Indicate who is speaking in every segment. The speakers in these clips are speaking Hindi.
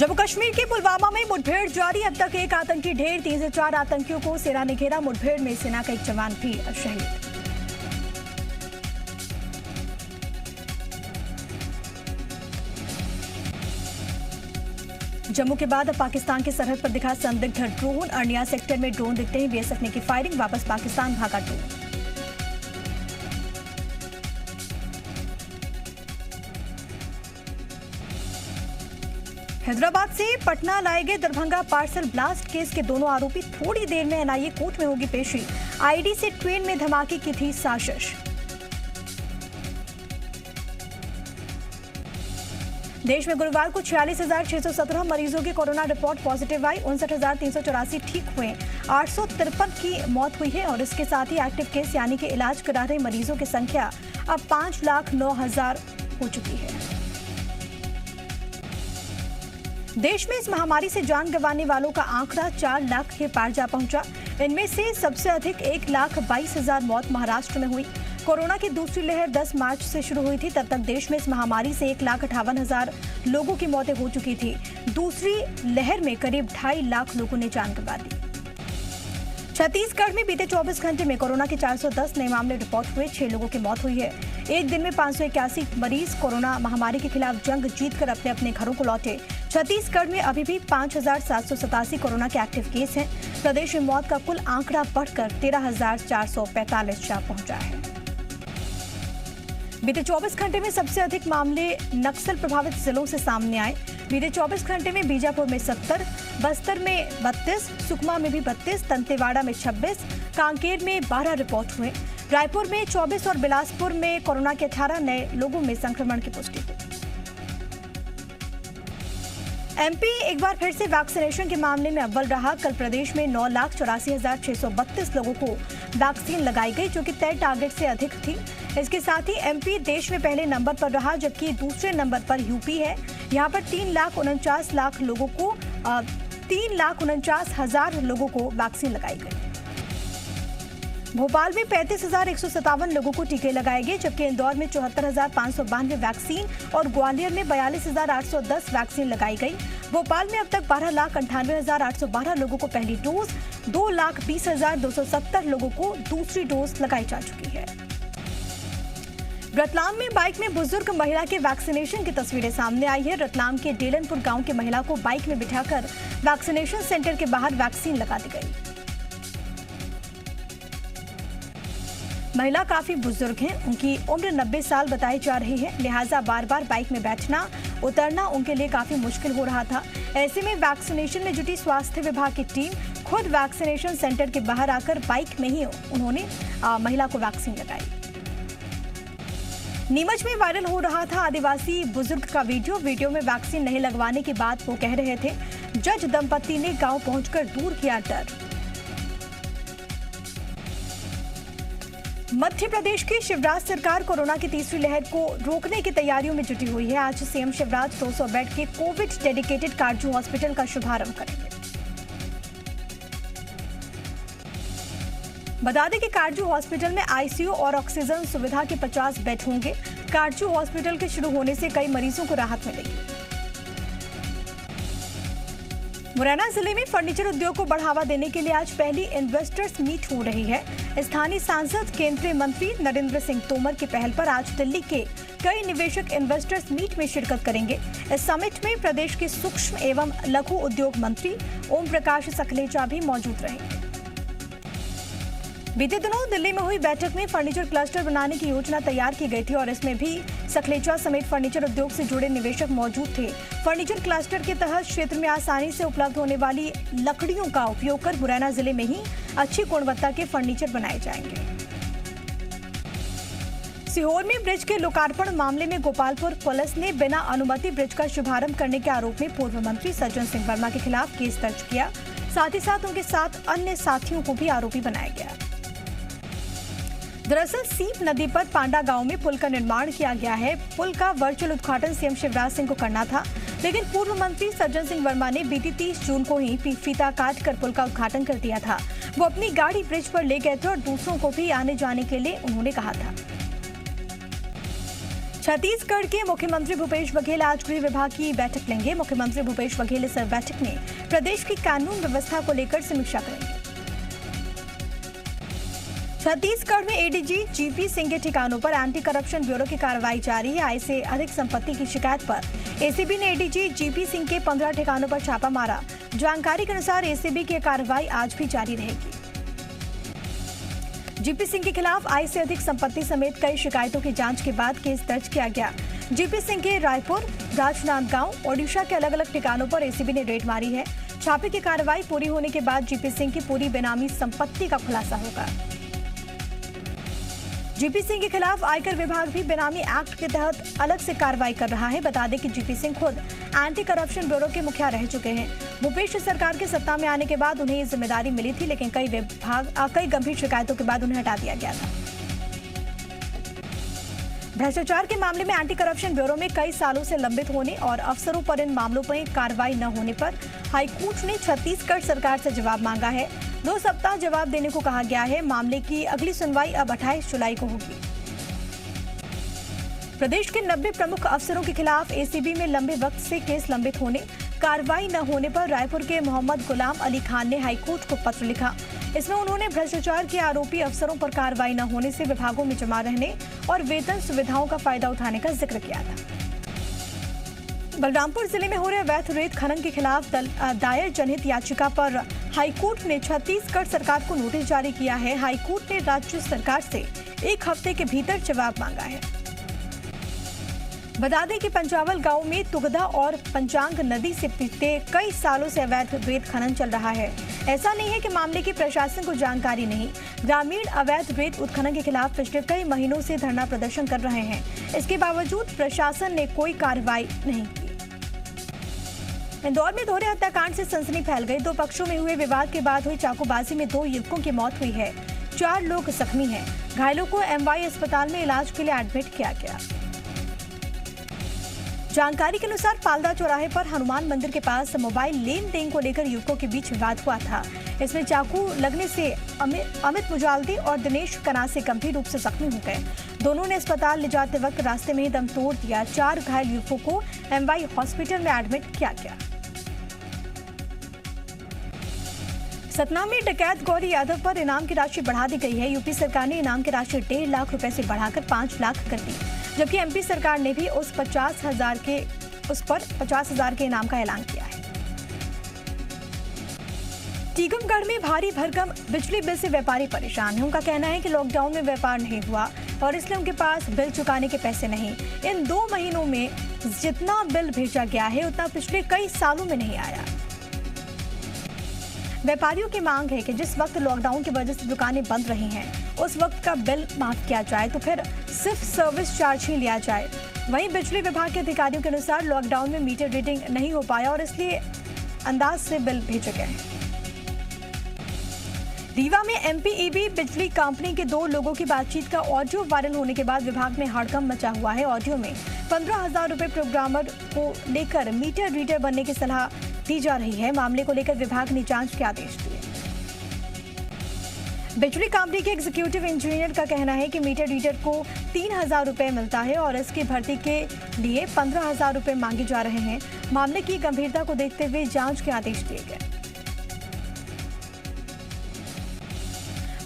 Speaker 1: जम्मू कश्मीर के पुलवामा में मुठभेड़ जारी। अब तक एक आतंकी ढेर, 3 से 4 आतंकियों को सेना ने घेरा। मुठभेड़ में सेना का एक जवान भी शहीद। जम्मू के बाद अब पाकिस्तान की सरहद पर दिखा संदिग्ध ड्रोन। अर्निया सेक्टर में ड्रोन दिखते ही बीएसएफ ने की फायरिंग, वापस पाकिस्तान भागा ड्रोन। हैदराबाद से पटना लाए गए दरभंगा पार्सल ब्लास्ट केस के दोनों आरोपी, थोड़ी देर में एनआईए कोर्ट में होगी पेशी। आईडी से ट्रेन में धमाके की थी साजिश। देश में गुरुवार को 46,617 मरीजों की कोरोना रिपोर्ट पॉजिटिव आई। 59,384 ठीक हुए। 853 की मौत हुई है और इसके साथ ही एक्टिव केस यानी कि इलाज करा रहे मरीजों की संख्या अब 5,09,000 हो चुकी है। देश में इस महामारी से जान गंवाने वालों का आंकड़ा 4 लाख के पार जा पहुंचा। इनमें से सबसे अधिक 1,22,000 मौत महाराष्ट्र में हुई। कोरोना की दूसरी लहर 10 मार्च से शुरू हुई थी। तब तक देश में इस महामारी से 1,58,000 लोगों की मौतें हो चुकी थी। दूसरी लहर में करीब 2.5 लाख लोगों ने जान गंवा दी। छत्तीसगढ़ में बीते 24 घंटे में कोरोना के 410 नए मामले रिपोर्ट हुए। 6 लोगों की मौत हुई है। एक दिन में 581 मरीज कोरोना महामारी के खिलाफ जंग जीतकर अपने अपने घरों को लौटे। छत्तीसगढ़ में अभी भी 5,787 कोरोना के एक्टिव केस हैं। प्रदेश में मौत का कुल आंकड़ा बढ़कर 13,445 जा पहुंचा है। बीते 24 घंटे में सबसे अधिक मामले नक्सल प्रभावित जिलों से सामने आए। बीते 24 घंटे में बीजापुर में 70, बस्तर में 32, सुकमा में भी 32, दंतेवाड़ा में 26, कांकेर में 12 रिपोर्ट हुए। रायपुर में 24 और बिलासपुर में कोरोना के 18 नए लोगों में संक्रमण की पुष्टि हुई। एमपी एक बार फिर से वैक्सीनेशन के मामले में अव्वल रहा। कल प्रदेश में 9,84,632 लोगों को वैक्सीन लगाई गई, जो कि तय टारगेट से अधिक थी। इसके साथ ही एमपी देश में पहले नंबर पर रहा, जबकि दूसरे नंबर पर यूपी है। यहां पर 3,49,00,000 लोगों को 3,49,000 लोगों को वैक्सीन लगाई गई। भोपाल में 35,157 लोगों को टीके लगाए गए, जबकि इंदौर में 74,592 वैक्सीन और ग्वालियर में 42,810 वैक्सीन लगाई गई। भोपाल में अब तक 12,98,812 लोगों को पहली डोज, 2,20,270 लोगों को दूसरी डोज लगाई जा चुकी है। रतलाम में बाइक में बुजुर्ग महिला के वैक्सीनेशन की तस्वीरें सामने आई है। रतलाम के डेलनपुर गांव की महिला को बाइक में बिठाकर वैक्सीनेशन सेंटर के बाहर वैक्सीन लगा दी गई। महिला काफी बुजुर्ग हैं। उनकी उम्र 90 साल बताई जा रही है, लिहाजा बार बार बाइक में बैठना उतरना उनके लिए काफी मुश्किल हो रहा था। ऐसे में वैक्सीनेशन में जुटी स्वास्थ्य विभाग की टीम खुद वैक्सीनेशन सेंटर के बाहर आकर बाइक में ही उन्होंने महिला को वैक्सीन लगाई। नीमच में वायरल हो रहा था आदिवासी बुजुर्ग का वीडियो में वैक्सीन नहीं लगवाने की बात वो कह रहे थे। जज दंपति ने गांव पहुंचकर दूर किया डर। मध्य प्रदेश की शिवराज सरकार कोरोना की तीसरी लहर को रोकने की तैयारियों में जुटी हुई है। आज सीएम शिवराज 200 बेड के कोविड डेडिकेटेड काटजू हॉस्पिटल का शुभारंभ करेंगे। बता दें कि काटजू हॉस्पिटल में आईसीयू और ऑक्सीजन सुविधा के 50 बेड होंगे। काटजू हॉस्पिटल के शुरू होने से कई मरीजों को राहत मिलेगी। मुरैना जिले में फर्नीचर उद्योग को बढ़ावा देने के लिए आज पहली इन्वेस्टर्स मीट हो रही है। स्थानीय सांसद केंद्रीय मंत्री नरेंद्र सिंह तोमर की पहल पर आज दिल्ली के कई निवेशक इन्वेस्टर्स मीट में शिरकत करेंगे। इस समिट में प्रदेश के सूक्ष्म एवं लघु उद्योग मंत्री ओम प्रकाश सखलेचा भी मौजूद रहेंगे। बीते दिनों दिल्ली में हुई बैठक में फर्नीचर क्लस्टर बनाने की योजना तैयार की गई थी और इसमें भी सखलेचा समेत फर्नीचर उद्योग से जुड़े निवेशक मौजूद थे। फर्नीचर क्लस्टर के तहत क्षेत्र में आसानी से उपलब्ध होने वाली लकड़ियों का उपयोग कर मुरैना जिले में ही अच्छी गुणवत्ता के फर्नीचर बनाए जाएंगे। सीहोर में ब्रिज के लोकार्पण मामले में गोपालपुर पुलिस ने बिना अनुमति ब्रिज का शुभारंभ करने के आरोप में पूर्व मंत्री सज्जन सिंह वर्मा के खिलाफ केस दर्ज किया। साथ ही साथ उनके साथ अन्य साथियों को भी आरोपी बनाया गया। दरअसल सीप नदी पर पांडा गांव में पुल का निर्माण किया गया है। पुल का वर्चुअल उद्घाटन सीएम शिवराज सिंह को करना था, लेकिन पूर्व मंत्री सज्जन सिंह वर्मा ने बीती 30 जून को ही फीता काटकर पुल का उद्घाटन कर दिया था। वो अपनी गाड़ी ब्रिज पर ले गए थे और दूसरों को भी आने जाने के लिए उन्होंने कहा था। छत्तीसगढ़ के मुख्यमंत्री भूपेश बघेल आज गृह विभाग की बैठक लेंगे। मुख्यमंत्री भूपेश बघेल इस बैठक में प्रदेश की कानून व्यवस्था को लेकर समीक्षा करेंगे। छत्तीसगढ़ में एडीजी जीपी सिंह के ठिकानों पर एंटी करप्शन ब्यूरो की कार्रवाई जारी है। आय से अधिक संपत्ति की शिकायत पर एसीबी ने एडीजी जीपी सिंह के 15 ठिकानों पर छापा मारा। जानकारी के अनुसार एसीबी की कार्रवाई आज भी जारी रहेगी। जीपी सिंह के खिलाफ आय से अधिक संपत्ति समेत कई शिकायतों की जांच के बाद केस दर्ज किया गया। जीपी सिंह के रायपुर, राजनांदगांव, ओडिशा के अलग अलग ठिकानों पर एसीबी ने रेड मारी है। छापे की कार्रवाई पूरी होने के बाद जीपी सिंह की पूरी बेनामी संपत्ति का खुलासा होगा। जीपी सिंह के खिलाफ आयकर विभाग भी बेनामी एक्ट के तहत अलग से कार्रवाई कर रहा है। बता दें कि जीपी सिंह खुद एंटी करप्शन ब्यूरो के मुखिया रह चुके हैं। भूपेश सरकार के सत्ता में आने के बाद उन्हें ये जिम्मेदारी मिली थी, लेकिन कई गंभीर शिकायतों के बाद उन्हें हटा दिया गया था। भ्रष्टाचार के मामले में एंटी करप्शन ब्यूरो में कई सालों से लंबित होने और अफसरों पर इन मामलों पर कार्रवाई न होने पर हाईकोर्ट ने छत्तीसगढ़ सरकार से जवाब मांगा है। 2 सप्ताह जवाब देने को कहा गया है। मामले की अगली सुनवाई अब 28 जुलाई को होगी। प्रदेश के 90 प्रमुख अफसरों के खिलाफ एसीबी में लंबे वक्त से केस लंबित होने, कार्रवाई न होने पर रायपुर के मोहम्मद गुलाम अली खान ने हाईकोर्ट को पत्र लिखा। इसमें उन्होंने भ्रष्टाचार के आरोपी अफसरों पर कार्रवाई न होने से विभागों में जमा रहने और वेतन सुविधाओं का फायदा उठाने का जिक्र किया था। बलरामपुर जिले में हो रहे अवैध रेत खनन के खिलाफ दायर जनहित याचिका पर हाईकोर्ट ने छत्तीसगढ़ सरकार को नोटिस जारी किया है। हाईकोर्ट ने राज्य सरकार से 1 हफ्ते के भीतर जवाब मांगा है। बता दें कि पंचावल गांव में तुगदा और पंचांग नदी से बीते कई सालों से अवैध रेत खनन चल रहा है। ऐसा नहीं है कि मामले की प्रशासन को जानकारी नहीं। ग्रामीण अवैध रेत उत्खनन के खिलाफ पिछले कई महीनों से धरना प्रदर्शन कर रहे हैं। इसके बावजूद प्रशासन ने कोई कार्रवाई नहीं की। इंदौर में दोहरे हत्याकांड से सनसनी फैल गई। 2 पक्षों में हुए विवाद के बाद हुई चाकूबाजी में 2 युवकों की मौत हुई है। 4 लोग जख्मी हैं। घायलों को एमवाई अस्पताल में इलाज के लिए एडमिट किया गया। जानकारी के अनुसार पालदा चौराहे पर हनुमान मंदिर के पास मोबाइल लेन देन को लेकर युवकों के बीच विवाद हुआ था। इसमें चाकू लगने से अमित मुजाल्दी और दिनेश कनासे गंभीर रूप से जख्मी हो गए। दोनों ने अस्पताल ले जाते वक्त रास्ते में ही दम तोड़ दिया। 4 घायल युवकों को एमवाई हॉस्पिटल में एडमिट किया गया। सतना में डकैत गौरी यादव पर इनाम की राशि बढ़ा दी गई है। यूपी सरकार ने इनाम की राशि 1.5 लाख रुपए से बढ़ाकर 5 लाख कर दी, जबकि एमपी सरकार ने भी उस पर 50,000 के इनाम का ऐलान किया है। टीकमगढ़ में भारी भरकम बिजली बिल से व्यापारी परेशान हैं। उनका कहना है कि लॉकडाउन में व्यापार नहीं हुआ और इसलिए उनके पास बिल चुकाने के पैसे नहीं। इन 2 महीनों में जितना बिल भेजा गया है उतना पिछले कई सालों में नहीं आया। व्यापारियों की मांग है कि जिस वक्त लॉकडाउन की वजह से दुकानें बंद रही हैं, उस वक्त का बिल माफ किया जाए तो फिर सिर्फ सर्विस चार्ज ही लिया जाए। वहीं बिजली विभाग के अधिकारियों के अनुसार लॉकडाउन में मीटर रीडिंग नहीं हो पाया और इसलिए अंदाज से बिल भेजे गए। रीवा में एमपीईबी बिजली कंपनी के 2 लोगों की बातचीत का ऑडियो वायरल होने के बाद विभाग में हड़कंप मचा हुआ है। ऑडियो में 15,000 रुपए प्रोग्रामर को लेकर मीटर रीडर बनने की सलाह दी जा रही है। मामले को लेकर विभाग ने जांच के आदेश दिए। बिजली कंपनी के एग्जीक्यूटिव इंजीनियर का कहना है कि मीटर रीडर को 3,000 रुपए मिलता है और इसकी भर्ती के लिए 15,000 रुपए मांगे जा रहे हैं। मामले की गंभीरता को देखते हुए जांच के आदेश दिए गए।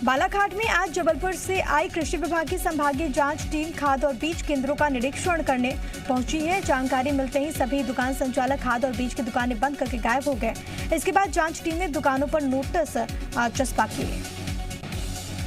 Speaker 1: बालाघाट में आज जबलपुर से आई कृषि विभाग की संभागीय जांच टीम खाद और बीज केंद्रों का निरीक्षण करने पहुंची है। जानकारी मिलते ही सभी दुकान संचालक खाद और बीज की दुकानें बंद करके गायब हो गए। इसके बाद जांच टीम ने दुकानों पर नोटिस चस्पा किए।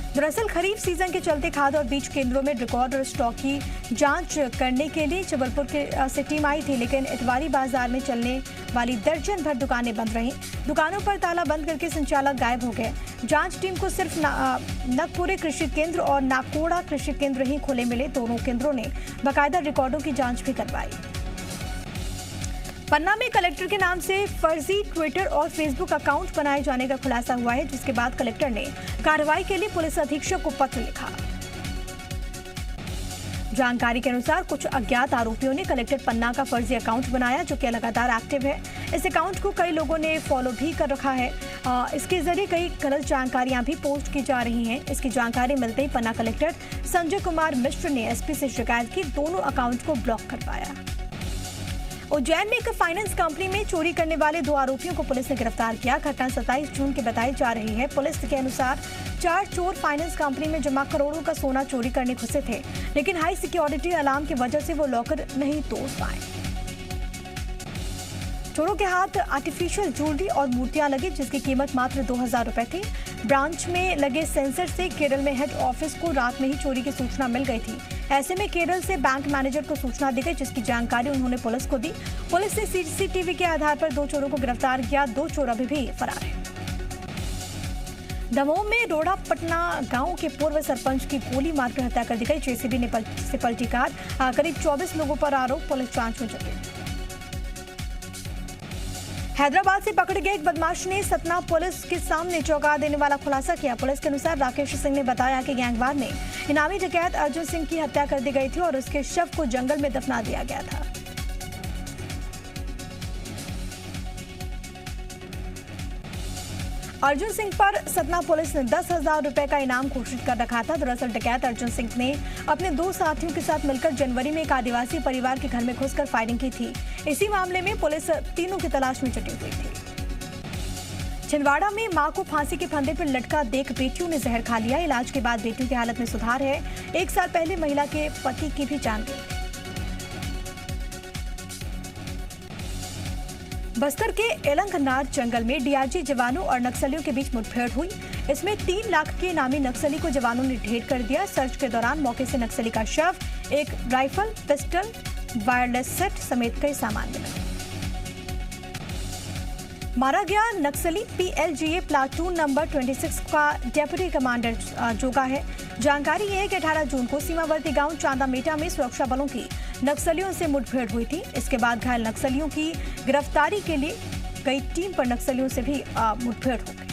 Speaker 1: दरअसल खरीफ सीजन के चलते खाद और बीज केंद्रों में रिकॉर्ड और स्टॉक की जांच करने के लिए जबलपुर से टीम आई थी, लेकिन इतवारी बाजार में चलने वाली दर्जन भर दुकानें बंद रहीं। दुकानों पर ताला बंद करके संचालक गायब हो गए। जांच टीम को सिर्फ नगपुरे कृषि केंद्र और नाकोड़ा कृषि केंद्र ही खुले मिले। दोनों केंद्रों ने बाकायदा रिकॉर्डों की जांच भी करवाई। पन्ना में कलेक्टर के नाम से फर्जी ट्विटर और फेसबुक अकाउंट बनाए जाने का खुलासा हुआ है, जिसके बाद कलेक्टर ने कार्रवाई के लिए पुलिस अधीक्षक को पत्र लिखा। जानकारी के अनुसार कुछ अज्ञात आरोपियों ने कलेक्टर पन्ना का फर्जी अकाउंट बनाया, जो कि लगातार एक्टिव है। इस अकाउंट को कई लोगों ने फॉलो भी कर रखा है। इसके जरिए कई गलत जानकारियां भी पोस्ट की जा रही हैं। इसकी जानकारी मिलते ही पन्ना कलेक्टर संजय कुमार मिश्र ने एसपी से शिकायत की, दोनों अकाउंट को ब्लॉक करवाया। उज्जैन में एक फाइनेंस कंपनी में चोरी करने वाले 2 आरोपियों को पुलिस ने गिरफ्तार किया। घटना 27 जून की बताई जा रही है। पुलिस के अनुसार 4 चोर फाइनेंस कंपनी में जमा करोड़ों का सोना चोरी करने घुसे थे, लेकिन हाई सिक्योरिटी अलार्म की वजह से वो लॉकर नहीं तोड़ पाए। चोरों के हाथ आर्टिफिशियल ज्वेलरी और मूर्तियां लगी, जिसकी कीमत मात्र 2000 रुपए थी। ब्रांच में लगे सेंसर से केरल में हेड ऑफिस को रात में ही चोरी की सूचना मिल गई थी। ऐसे में केरल से बैंक मैनेजर को सूचना दी गई, जिसकी जानकारी उन्होंने पुलिस को दी। पुलिस ने सीसीटीवी के आधार पर 2 चोरों को गिरफ्तार किया। 2 चोर अभी भी फरार हैं। दमोह में रोड़ा पटना गांव के पूर्व सरपंच की गोली मारकर हत्या कर दी गई। जेसीबी ने से पलटी कार, करीब 24 लोगों पर आरोप, पुलिस जांच में जुटी। हैदराबाद से पकड़े गए एक बदमाश ने सतना पुलिस के सामने चौंका देने वाला खुलासा किया। पुलिस के अनुसार राकेश सिंह ने बताया कि गैंगवार में इनामी डकैत अर्जुन सिंह की हत्या कर दी गई थी और उसके शव को जंगल में दफना दिया गया था। अर्जुन सिंह पर सतना पुलिस ने 10,000 रुपए का इनाम घोषित कर रखा था। दरअसल डकैत अर्जुन सिंह ने अपने 2 साथियों के साथ मिलकर जनवरी में एक आदिवासी परिवार के घर में घुसकर फायरिंग की थी। इसी मामले में पुलिस तीनों की तलाश में जुटी हुई थी। छिंदवाड़ा में मां को फांसी के फंदे पर लटका देख बेटियों ने जहर खा लिया। इलाज के बाद बेटियों की हालत में सुधार है। 1 साल पहले महिला के पति की भी जान गई। बस्तर के एलंगनार जंगल में डीआरजी जवानों और नक्सलियों के बीच मुठभेड़ हुई। इसमें 3 लाख के इनामी नक्सली को जवानों ने ढेर कर दिया। सर्च के दौरान मौके से नक्सली का शव, एक राइफल, पिस्टल, वायरलेस सेट समेत कई सामान मिला। मारा गया नक्सली पीएलजीए प्लाटून नंबर 26 का डेप्यूटी कमांडर जोगा है। जानकारी है कि 18 जून को सीमावर्ती गांव चांदामेटा में सुरक्षा बलों की नक्सलियों से मुठभेड़ हुई थी। इसके बाद घायल नक्सलियों की गिरफ्तारी के लिए गई टीम पर नक्सलियों से भी मुठभेड़ हो गई।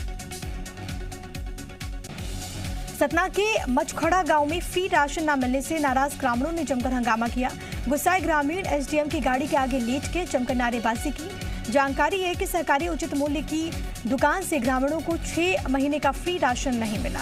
Speaker 1: सतना के मचखड़ा गांव में फ्री राशन न मिलने से नाराज ग्रामीणों ने जमकर हंगामा किया। गुस्साए ग्रामीण एसडीएम की गाड़ी के आगे लेट के जमकर नारेबाजी की। जानकारी है कि सरकारी उचित मूल्य की दुकान से ग्रामीणों को 6 महीने का फ्री राशन नहीं मिला।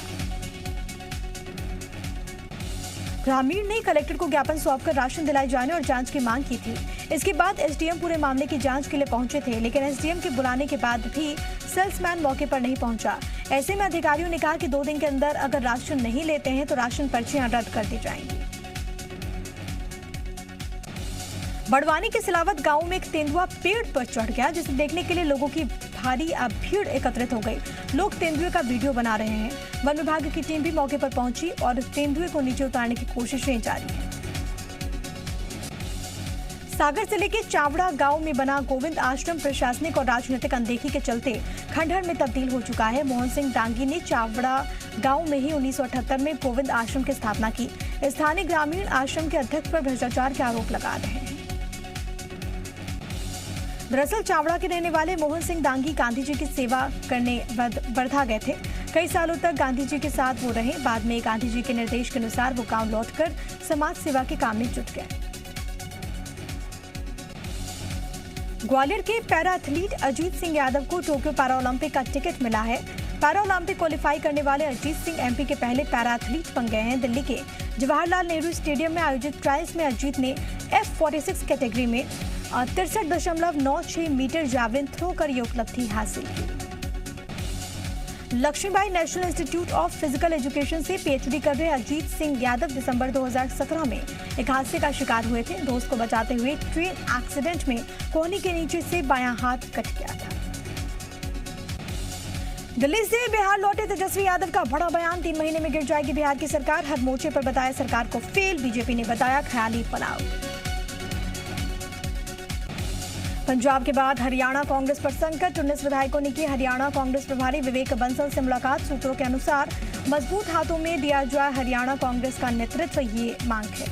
Speaker 1: ग्रामीण ने कलेक्टर को ज्ञापन सौंपकर राशन दिलाए जाने और जांच की मांग की थी। इसके बाद एसडीएम पूरे मामले की जांच के लिए पहुंचे थे, लेकिन एसडीएम के बुलाने के बाद भी सेल्समैन मौके पर नहीं पहुंचा। ऐसे में अधिकारियों ने कहा कि 2 दिन के अंदर अगर राशन नहीं लेते हैं तो राशन पर्चियां रद्द कर दी जाएंगी। बड़वानी के सिलावत गांव में एक तेंदुआ पेड़ पर चढ़ गया, जिसे देखने के लिए लोगों की भारी भीड़ एकत्रित हो गई। लोग तेंदुए का वीडियो बना रहे हैं। वन विभाग की टीम भी मौके पर पहुंची और तेंदुए को नीचे उतारने की कोशिशें जारी हैं। सागर जिले के चावड़ा गांव में बना गोविंद आश्रम प्रशासनिक और राजनीतिक अनदेखी के चलते खंडहर में तब्दील हो चुका है। मोहन सिंह डांगी ने चावड़ा गांव में ही 1978 में गोविंद आश्रम की स्थापना की। स्थानीय ग्रामीण आश्रम के अध्यक्ष पर भ्रष्टाचार के आरोप लगा रहे हैं। दरअसल चावड़ा के रहने वाले मोहन सिंह डांगी गांधी जी की सेवा करने वर्धा गए थे। कई सालों तक गांधी जी के साथ वो रहे। बाद में गांधी जी के निर्देश के अनुसार वो गांव लौटकर समाज सेवा के काम में जुट गए। ग्वालियर के पैरा एथलीट अजीत सिंह यादव को टोक्यो पैरा ओलंपिक का टिकट मिला है। पैरा ओलंपिक क्वालिफाई करने वाले अजीत सिंह एमपी के पहले पैरा एथलीट बन गए हैं। दिल्ली के जवाहरलाल नेहरू स्टेडियम में आयोजित ट्रायल्स में अजीत ने F46 कैटेगरी में 63.96 मीटर जैवलिन थ्रो कर ये उपलब्धि हासिल की। Lakshmibai national institute of physical education से पीएचडी कर रहे अजीत सिंह यादव दिसंबर 2017 में एक हादसे का शिकार हुए थे। दोस्त को बचाते हुए ट्रेन एक्सीडेंट में कोहनी के नीचे से बायां हाथ कट गया था। दिल्ली से बिहार लौटे तेजस्वी यादव का बड़ा बयान, 3 महीने में गिर जाएगी बिहार की सरकार। हर मोर्चे पर बताया सरकार को फेल। बीजेपी ने बताया ख्याली पलाव। पंजाब के बाद हरियाणा कांग्रेस पर संकट, 19 विधायकों ने की हरियाणा कांग्रेस प्रभारी विवेक बंसल से मुलाकात। सूत्रों के अनुसार मजबूत हाथों में दिया जाए हरियाणा कांग्रेस का नेतृत्व, ये मांग है।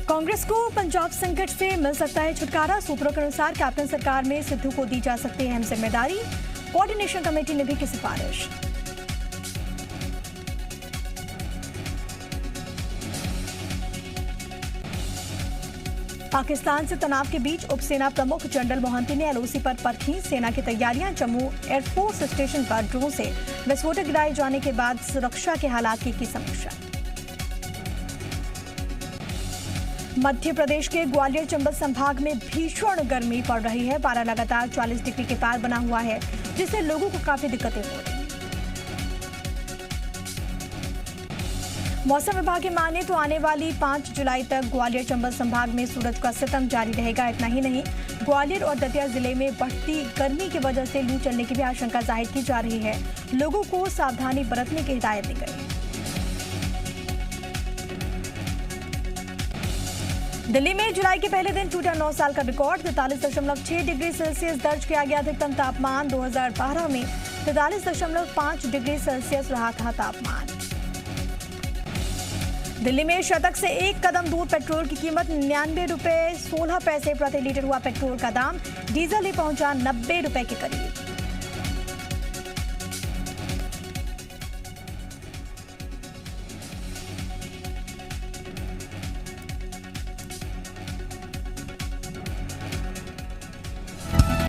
Speaker 1: कांग्रेस को पंजाब संकट से मिल सकता है छुटकारा। सूत्रों के अनुसार कैप्टन सरकार में सिद्धू को दी जा सकती है अहम जिम्मेदारी। कोऑर्डिनेशन कमेटी ने भी की सिफारिश। पाकिस्तान से तनाव के बीच उपसेना प्रमुख जनरल मोहंती ने एलओसी पर परखी सेना की तैयारियां। जम्मू एयरफोर्स स्टेशन पर ड्रोन से विस्फोटक गिराए जाने के बाद सुरक्षा के हालात की समीक्षा। मध्य प्रदेश के ग्वालियर चंबल संभाग में भीषण गर्मी पड़ रही है। पारा लगातार 40 डिग्री के पार बना हुआ है, जिससे लोगों को काफी दिक्कतें हो रही हैं। मौसम विभाग की माने तो आने वाली 5 जुलाई तक ग्वालियर चंबल संभाग में सूरज का सितम जारी रहेगा। इतना ही नहीं, ग्वालियर और दतिया जिले में बढ़ती गर्मी की वजह से लू चलने की भी आशंका जाहिर की जा रही है। लोगों को सावधानी बरतने की हिदायत दी गई है। दिल्ली में जुलाई के पहले दिन टूटा 9 साल का रिकॉर्ड। 43.6 डिग्री सेल्सियस दर्ज किया गया। अधिकतम तापमान 2012 में 43.5 डिग्री सेल्सियस रहा था तापमान। दिल्ली में शतक से एक कदम दूर पेट्रोल की कीमत 99 रुपये 16 पैसे प्रति लीटर हुआ। पेट्रोल का दाम डीजल ही पहुंचा 90 रुपए के करीब।